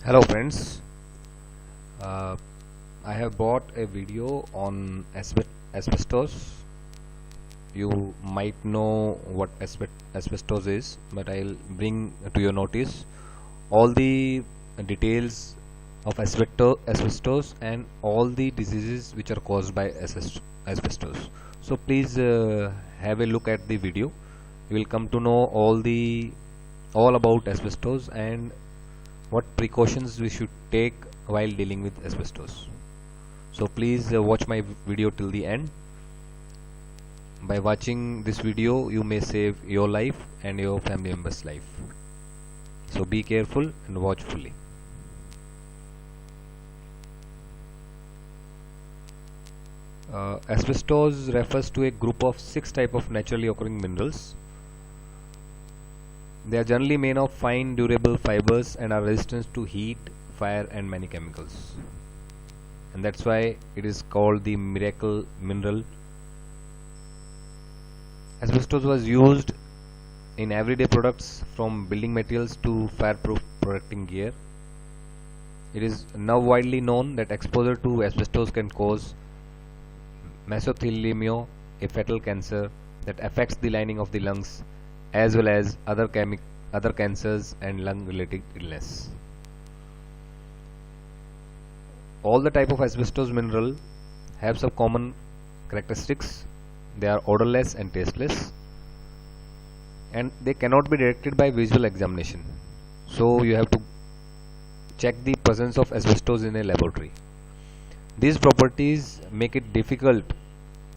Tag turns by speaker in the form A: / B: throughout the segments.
A: Hello friends, uh, I have brought a video on asbestos. You might know what asbestos is, but I'll bring to your notice all the details of asbestos and all the diseases which are caused by asbestos. So please have a look at the video. You will come to know all about asbestos and what precautions we should take while dealing with asbestos. So please watch my video till the end. By watching this video you may save your life and your family members' life. So be careful and watch fully. Asbestos refers to a group of 6 types of naturally occurring minerals. They are generally made of fine durable fibers and are resistant to heat, fire and many chemicals. And that's why it is called the miracle mineral. Asbestos was used in everyday products from building materials to fireproof protecting gear. It is now widely known that exposure to asbestos can cause mesothelioma, a fatal cancer that affects the lining of the lungs, as well as other cancers and lung related illness. All the type of asbestos mineral have some common characteristics. They are odorless and tasteless, and they cannot be detected by visual examination. So you have to check the presence of asbestos in a laboratory. These properties make it difficult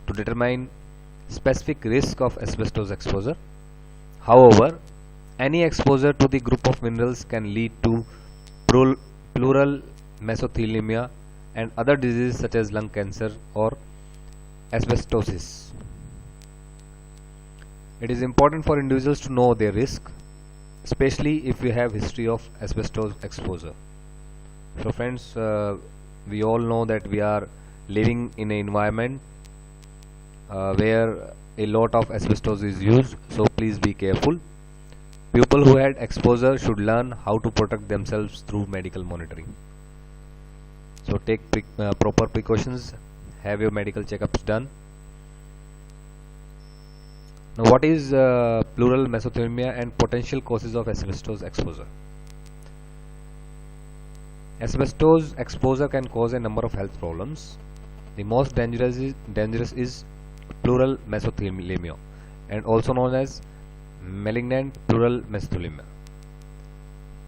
A: to determine specific risk of asbestos exposure. However, any exposure to the group of minerals can lead to pleural mesothelioma and other diseases such as lung cancer or asbestosis. It is important for individuals to know their risk, especially if we have history of asbestos exposure. So friends, we all know that we are living in an environment where a lot of asbestos is used, so please be careful. People who had exposure should learn how to protect themselves through medical monitoring. So take proper precautions, have your medical checkups done. Now what is pleural mesothelioma and potential causes of asbestos exposure? Asbestos exposure can cause a number of health problems. The most dangerous is pleural mesothelioma, and also known as malignant pleural mesothelioma.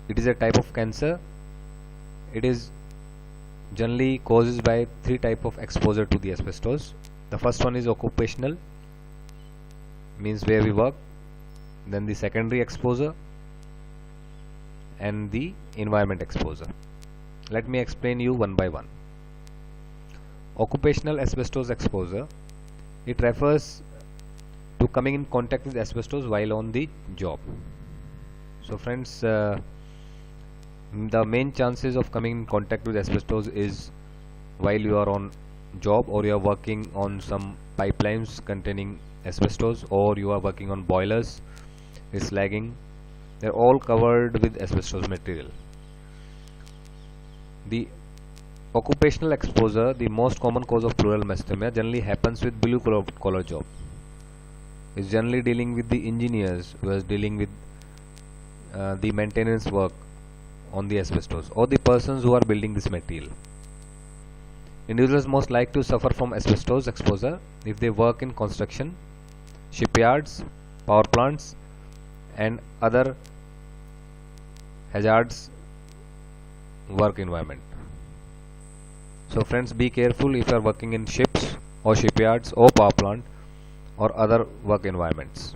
A: It is a type of cancer. It is generally caused by 3 types of exposure to the asbestos. The first one is occupational, means where we work. Then the secondary exposure and the environment exposure. Let me explain you one by one. Occupational asbestos exposure, it refers to coming in contact with asbestos while on the job. So friends, the main chances of coming in contact with asbestos is while you are on job, or you are working on some pipelines containing asbestos, or you are working on boilers, slagging. They are all covered with asbestos material. The occupational exposure, the most common cause of pleural mesothelioma, generally happens with blue collar job. Is generally dealing with the engineers who is dealing with the maintenance work on the asbestos, or the persons who are building this material. Individuals most like to suffer from asbestos exposure if they work in construction, shipyards, power plants and other hazardous work environment. So friends, be careful if you are working in ships or shipyards or power plant or other work environments.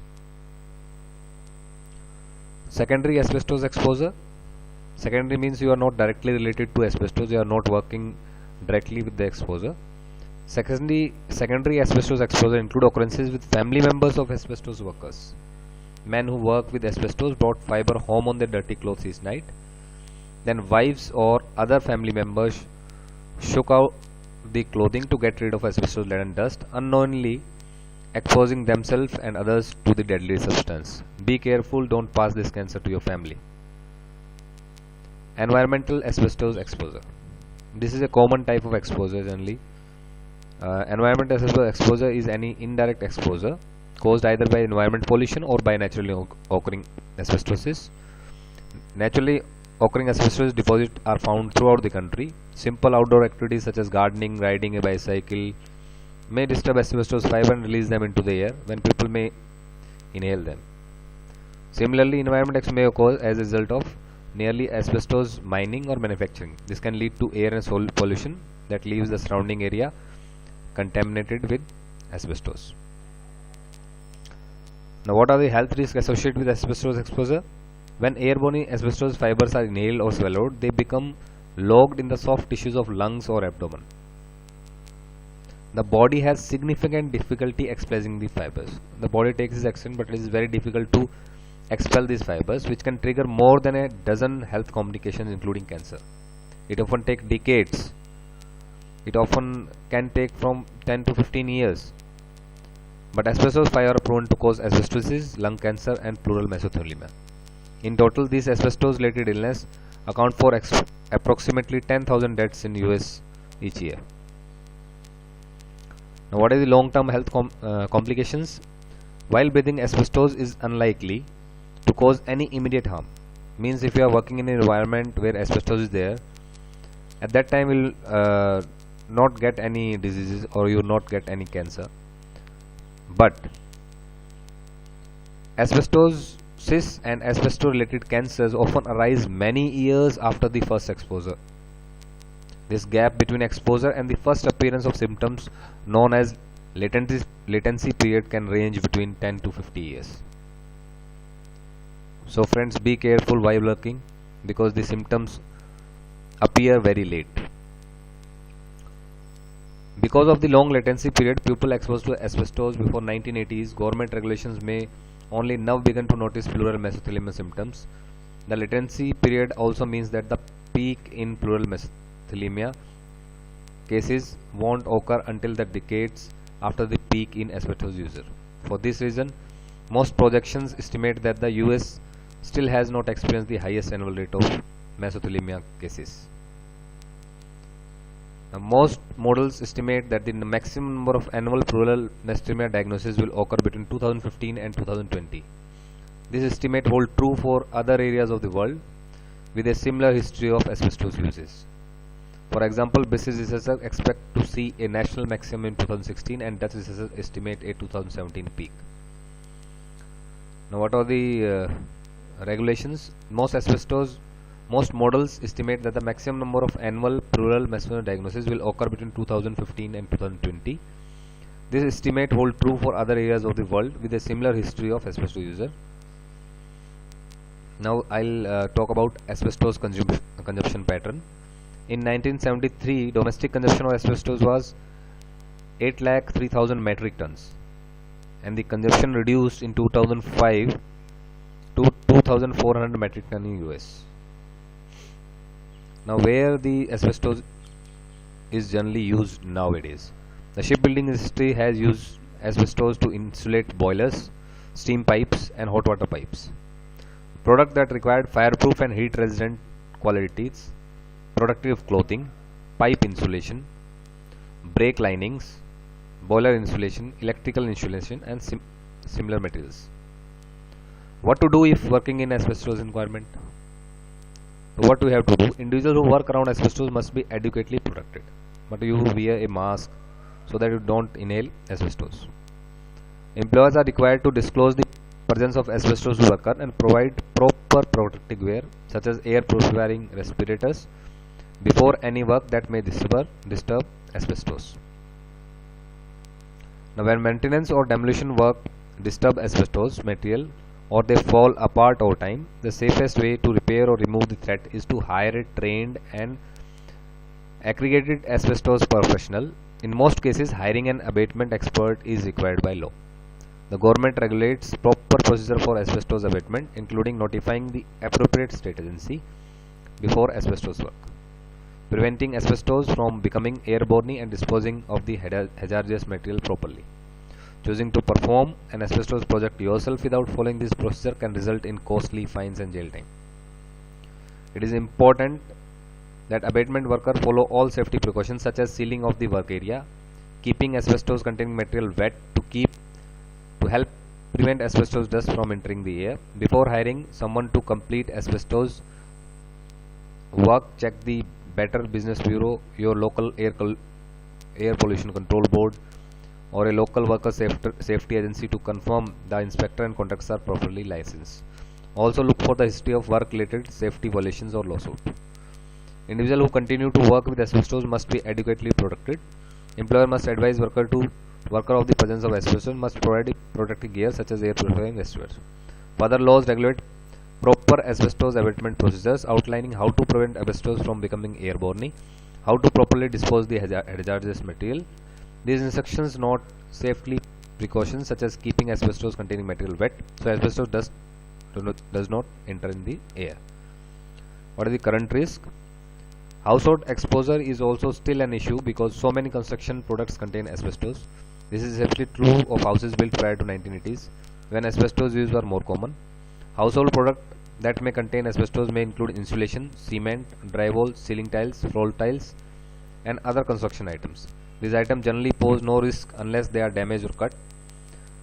A: Secondary asbestos exposure. Secondary means you are not directly related to asbestos, you are not working directly with the exposure. Secondary asbestos exposure include occurrences with family members of asbestos workers. Men who work with asbestos brought fiber home on their dirty clothes each night. Then wives or other family members shook out the clothing to get rid of asbestos-laden dust, unknowingly exposing themselves and others to the deadly substance. Be careful, don't pass this cancer to your family. Environmental asbestos exposure. This is a common type of exposure generally. Environmental asbestos exposure is any indirect exposure caused either by environment pollution or by naturally occurring asbestosis. Naturally occurring asbestos deposits are found throughout the country. Simple outdoor activities such as gardening, riding a bicycle may disturb asbestos fiber and release them into the air when people may inhale them. Similarly, environment may occur as a result of nearly asbestos mining or manufacturing. This can lead to air and soil pollution that leaves the surrounding area contaminated with asbestos. Now, what are the health risks associated with asbestos exposure? When airborne asbestos fibers are inhaled or swallowed, they become lodged in the soft tissues of lungs or abdomen. The body has significant difficulty expelling the fibers. The body takes this action, but it is very difficult to expel these fibers, which can trigger more than a dozen health complications including cancer. It often takes decades. It often can take from 10 to 15 years. But asbestos fibers are proven to cause asbestosis, lung cancer and pleural mesothelioma. In total, these asbestos-related illness account for approximately 10,000 deaths in US each year. Now, what are the long-term health complications? While breathing asbestos is unlikely to cause any immediate harm. Means if you are working in an environment where asbestos is there, at that time you will not get any diseases or you will not get any cancer. But asbestosis and asbestos-related cancers often arise many years after the first exposure. This gap between exposure and the first appearance of symptoms, known as latency period, can range between 10 to 50 years. So friends, be careful while working because the symptoms appear very late. Because of the long latency period, people exposed to asbestos before 1980s, government regulations may only now begin to notice pleural mesothelioma symptoms. The latency period also means that the peak in pleural mesothelioma cases won't occur until the decades after the peak in asbestos user. For this reason, most projections estimate that the US still has not experienced the highest annual rate of mesothelioma cases. Now, most models estimate that the maximum number of annual pleural mesothelioma diagnoses will occur between 2015 and 2020. This estimate holds true for other areas of the world with a similar history of asbestos uses. For example, British researchers expect to see a national maximum in 2016 and Dutch researchers estimate a 2017 peak. Now, what are the regulations? Most models estimate that the maximum number of annual pleural mesothelioma diagnoses will occur between 2015 and 2020. This estimate holds true for other areas of the world with a similar history of asbestos user. Now I'll talk about asbestos consumption pattern. In 1973, domestic consumption of asbestos was 8,03,000 metric tons, and the consumption reduced in 2005 to 2,400 metric tons in US. Now, where the asbestos is generally used nowadays, the shipbuilding industry has used asbestos to insulate boilers, steam pipes and hot water pipes. Products that required fireproof and heat resistant qualities, protective clothing, pipe insulation, brake linings, boiler insulation, electrical insulation and similar materials. What to do if working in asbestos environment? What do we have to do? Individuals who work around asbestos must be adequately protected, but you wear a mask so that you don't inhale asbestos. Employers are required to disclose the presence of asbestos to worker and provide proper protective wear such as air purifying respirators before any work that may disturb asbestos. Now, when maintenance or demolition work disturb asbestos material or they fall apart over time, the safest way to repair or remove the threat is to hire a trained and accredited asbestos professional. In most cases, hiring an abatement expert is required by law. The government regulates proper procedure for asbestos abatement, including notifying the appropriate state agency before asbestos work, preventing asbestos from becoming airborne and disposing of the hazardous material properly. Choosing to perform an asbestos project yourself without following this procedure can result in costly fines and jail time. It is important that abatement worker follow all safety precautions such as sealing of the work area, keeping asbestos containing material wet to help prevent asbestos dust from entering the air. Before hiring someone to complete asbestos work, check the Better Business Bureau, your local air pollution control board, or a local worker safety agency to confirm the inspector and contractors are properly licensed. Also look for the history of work related safety violations or lawsuit. Individuals who continue to work with asbestos must be adequately protected. Employer must advise worker of the presence of asbestos, must provide protective gear such as air purifying vests. Further laws regulate proper asbestos abatement procedures outlining how to prevent asbestos from becoming airborne, how to properly dispose the hazardous material. These instructions note safety precautions such as keeping asbestos containing material wet so asbestos does not enter in the air. What is the current risk? Household exposure is also still an issue because so many construction products contain asbestos. This is especially true of houses built prior to 1980s when asbestos use were more common. Household products that may contain asbestos may include insulation, cement, drywall, ceiling tiles, floor tiles, and other construction items. These items generally pose no risk unless they are damaged or cut.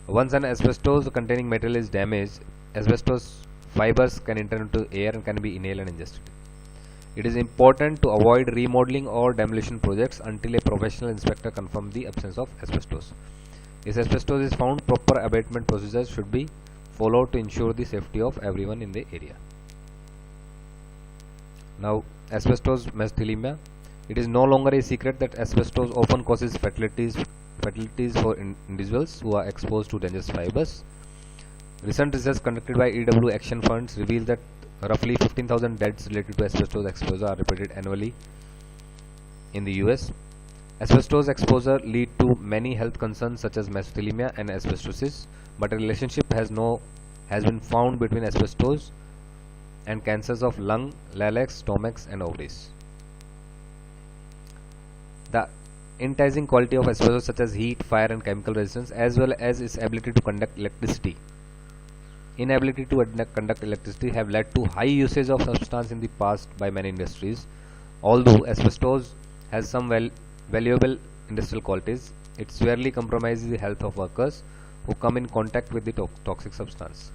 A: Once an asbestos containing material is damaged, asbestos fibers can enter into air and can be inhaled and ingested. It is important to avoid remodeling or demolition projects until a professional inspector confirms the absence of asbestos. If asbestos is found, proper abatement procedures should be followed to ensure the safety of everyone in the area. Now, asbestos mesothelioma. It is no longer a secret that asbestos often causes fatalities for individuals who are exposed to dangerous fibers. Recent research conducted by EW Action Funds revealed that roughly 15,000 deaths related to asbestos exposure are reported annually in the US. Asbestos exposure lead to many health concerns such as mesothelioma and asbestosis, but a relationship has been found between asbestos and cancers of lung, larynx, stomach, and ovaries. The enticing quality of asbestos such as heat, fire, and chemical resistance, as well as its ability to conduct electricity, inability to conduct electricity have led to high usage of substance in the past by many industries. Although asbestos has some valuable industrial qualities, it severely compromises the health of workers who come in contact with the toxic substance.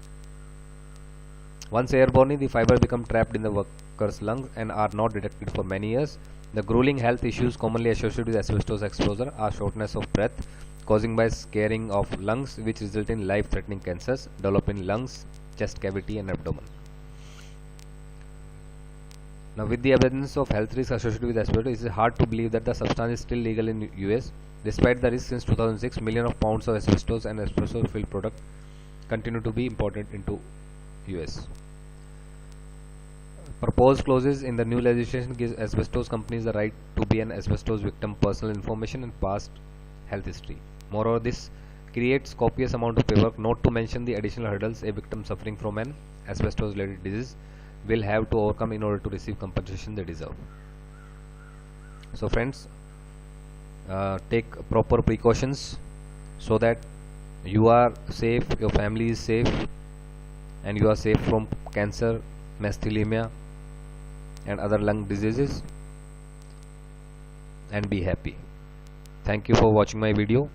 A: Once airborne, the fibers become trapped in the worker's lungs and are not detected for many years. The grueling health issues commonly associated with asbestos exposure are shortness of breath, causing by scarring of lungs, which result in life-threatening cancers developing lungs, chest cavity, and abdomen. Now, with the abundance of health risks associated with asbestos, it is hard to believe that the substance is still legal in US. Despite the risk, since 2006, millions of pounds of asbestos and asbestos-filled products continue to be imported into US. Proposed clauses in the new legislation gives asbestos companies the right to be an asbestos victim personal information and past health history. Moreover, this creates copious amount of paperwork, not to mention the additional hurdles a victim suffering from an asbestos-related disease will have to overcome in order to receive compensation they deserve. So friends, take proper precautions so that you are safe, your family is safe, and you are safe from cancer, mesothelioma, and other lung diseases, and be happy. Thank you for watching my video.